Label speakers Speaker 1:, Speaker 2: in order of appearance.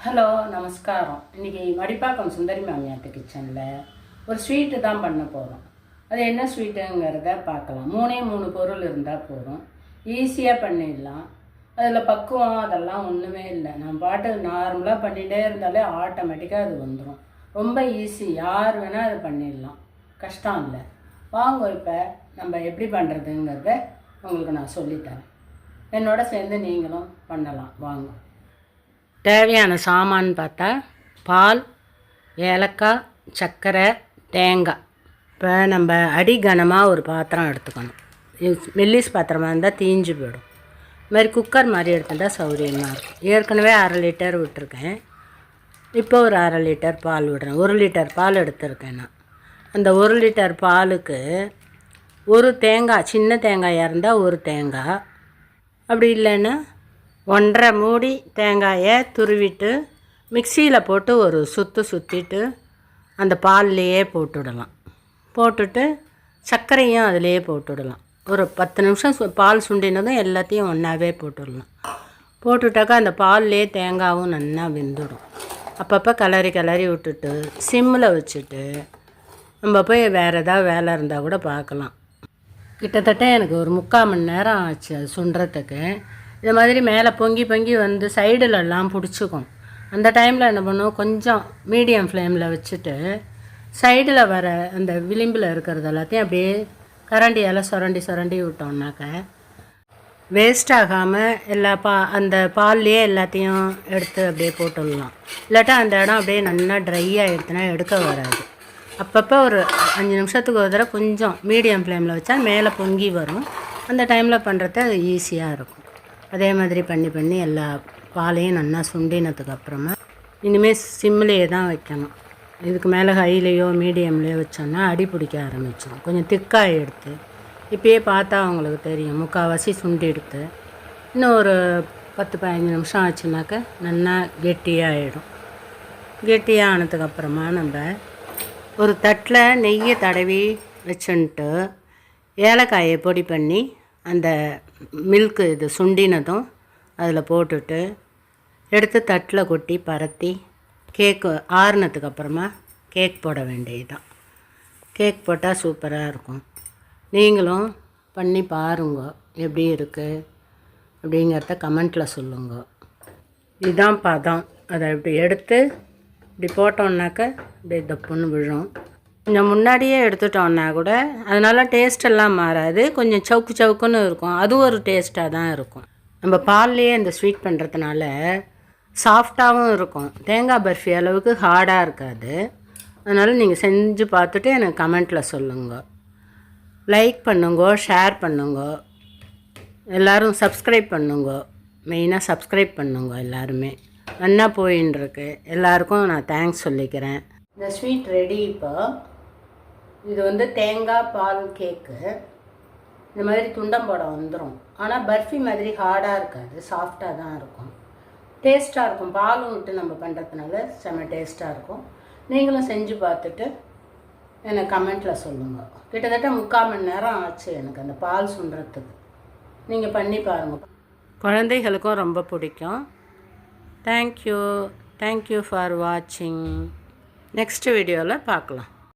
Speaker 1: Hello நமஸ்காரம். இன்றைக்கி மடிப்பாக்கம் சுந்தரி மாமியாட்டு கிச்சனில் ஒரு ஸ்வீட்டு தான் பண்ண போகிறோம். அது என்ன ஸ்வீட்டுங்கிறத பார்க்கலாம். 3 பொருள் இருந்தால் போதும், ஈஸியாக பண்ணிடலாம். அதில் பக்குவம் அதெல்லாம் ஒன்றுமே இல்லை. நம்ம பாட்டு நார்மலாக பண்ணிகிட்டே இருந்தாலே ஆட்டோமேட்டிக்காக அது வந்துடும். ரொம்ப ஈஸி, யார் வேணால் அது பண்ணிடலாம், கஷ்டம் இல்லை. வாங்க இப்போ நம்ம எப்படி பண்ணுறதுங்கிறத உங்களுக்கு நான் சொல்லித்தரேன். என்னோட சேர்ந்து நீங்களும் பண்ணலாம். வாங்க. தேவையான சாமான் பார்த்தா பால், ஏலக்காய், சர்க்கரை, தேங்காய். இப்போ நம்ம அடிகனமாக ஒரு பாத்திரம் எடுத்துக்கணும். மெல்லிஸ் பாத்திரமாக இருந்தால் தீஞ்சு போயிடும். இது மாதிரி குக்கர் மாதிரி எடுத்துட்டால் சௌகரியமாக இருக்கும். ஏற்கனவே 1/2 லிட்டர் விட்டுருக்கேன். இப்போ ஒரு 1/2 லிட்டர் பால் விடுறேன். 1 லிட்டர் பால் எடுத்துருக்கேன் நான். அந்த 1 லிட்டர் பாலுக்கு ஒரு தேங்காய், சின்ன தேங்காயாக இருந்தால் ஒரு தேங்காய், அப்படி இல்லைன்னா 1.5 மூடி தேங்காயை துருவிட்டு மிக்சியில் போட்டு ஒரு சுற்றிட்டு அந்த பால்லையே போட்டுவிடலாம். போட்டுட்டு சர்க்கரையும் அதிலையே போட்டுவிடலாம். ஒரு 10 நிமிஷம் பால் சுண்டினதும் எல்லாத்தையும் ஒன்றாவே போட்டுடலாம். போட்டுட்டாக்கா அந்த பால்லே தேங்காயும் நல்லா வெந்துடும். அப்பப்போ கிளறி விட்டுட்டு சிம்மில் வச்சுட்டு நம்ம போய் வேறு ஏதாவது வேலை இருந்தால் கூட பார்க்கலாம். கிட்டத்தட்ட எனக்கு ஒரு 3/4 மணி நேரம் ஆச்சு அது சுண்டுறதுக்கு. இது மாதிரி மேலே பொங்கி வந்து சைடுலெல்லாம் பிடிச்சிக்கும். அந்த டைமில் என்ன பண்ணுவோம், கொஞ்சம் மீடியம் ஃப்ளேமில் வச்சுட்டு சைடில் வர அந்த விளிம்பில் இருக்கிறது எல்லாத்தையும் அப்படியே கரண்டியால் சுரண்டி விட்டோம்னாக்க வேஸ்ட் ஆகாமல் எல்லா அந்த பால்லையே எல்லாத்தையும் எடுத்து அப்படியே போட்டுடலாம். இல்லாட்டா அந்த இடம் அப்படியே நல்லா ட்ரை ஆகிடுச்சுன்னா எடுக்க வராது. அப்பப்போ ஒரு 5 நிமிஷத்துக்கு ஒரு தடவை கொஞ்சம் மீடியம் ஃப்ளேமில் வச்சா மேலே பொங்கி வரும். அந்த டைமில் பண்ணுறது அது ஈஸியாக இருக்கும். அதே மாதிரி பண்ணி எல்லா பாலையும் நல்லா சுண்டினதுக்கப்புறமா இனிமேல் சிம்மிலேயே தான் வைக்கணும். இதுக்கு மேலே ஹைலேயோ மீடியம்லேயோ வச்சோன்னா அடி பிடிக்க ஆரம்பிச்சிடும். கொஞ்சம் திக்காக எடுத்து இப்போயே பார்த்தா அவங்களுக்கு தெரியும், 3/4 சுண்டி எடுத்து இன்னும் ஒரு 10-15 நிமிஷம் ஆச்சுனாக்க நல்லா கெட்டியாகிடும். கெட்டியாக ஆனதுக்கப்புறமா நம்ம ஒரு தட்டில் நெய்யை தடவி வச்சுன்ட்டு ஏலக்காயை பொடி பண்ணி அந்த மில்க்கு இது சுண்டினதும் அதில் போட்டுட்டு எடுத்து தட்டில் கொட்டி பரத்தி கேக்கு ஆறுனதுக்கப்புறமா கேக் போட வேண்டியதுதான். கேக் போட்டால் சூப்பராக இருக்கும். நீங்களும் பண்ணி பாருங்க எப்படி இருக்குது அப்படிங்கிறத கமெண்ட்டில் சொல்லுங்க. இதுதான் பதம். அதை இப்படி எடுத்து இப்படி போட்டோம்னாக்க இப்படி தப்புன்னு விழும். கொஞ்சம் முன்னாடியே எடுத்துட்டோன்னா கூட அதனால் டேஸ்டெல்லாம் மாறாது, கொஞ்சம் சவுக்குன்னு இருக்கும். அது ஒரு டேஸ்ட்டாக தான் இருக்கும். நம்ம பால்லையே இந்த ஸ்வீட் பண்ணுறதுனால சாஃப்டாகவும் இருக்கும். தேங்காய் பர்ஃபி அளவுக்கு ஹார்டாக இருக்காது. அதனால் நீங்கள் செஞ்சு பார்த்துட்டு எனக்கு கமெண்ட்டில் சொல்லுங்க. லைக் பண்ணுங்க, ஷேர் பண்ணுங்க, எல்லோரும் சப்ஸ்கிரைப் பண்ணுங்க. மெயினாக சப்ஸ்கிரைப் பண்ணுங்க. எல்லாருமே நல்லா போயின்னு இருக்கு. எல்லாருக்கும் நான் தேங்க்ஸ் சொல்லிக்கிறேன். இந்த ஸ்வீட் ரெடி. இப்போ இது வந்து தேங்காய் பால் கேக்கு. இந்த மாதிரி துண்டம்படம் வந்துடும். ஆனால் பர்ஃபி மாதிரி ஹார்டாக இருக்காது, சாஃப்டாக தான் இருக்கும். டேஸ்ட்டாக இருக்கும். பாலும் விட்டு நம்ம பண்ணுறதுனால செம்ம டேஸ்ட்டாக இருக்கும். நீங்களும் செஞ்சு பார்த்துட்டு எனக்கு கமெண்ட்டில் சொல்லுங்கள். கிட்டத்தட்ட 3/4 மணி நேரம் ஆச்சு எனக்கு அந்த பால் சுண்டுறதுக்கு. நீங்கள் பண்ணி பாருங்கள், குழந்தைகளுக்கும் ரொம்ப பிடிக்கும். தேங்க்யூ ஃபார் வாட்சிங். நெக்ஸ்ட் வீடியோவில் பார்க்கலாம்.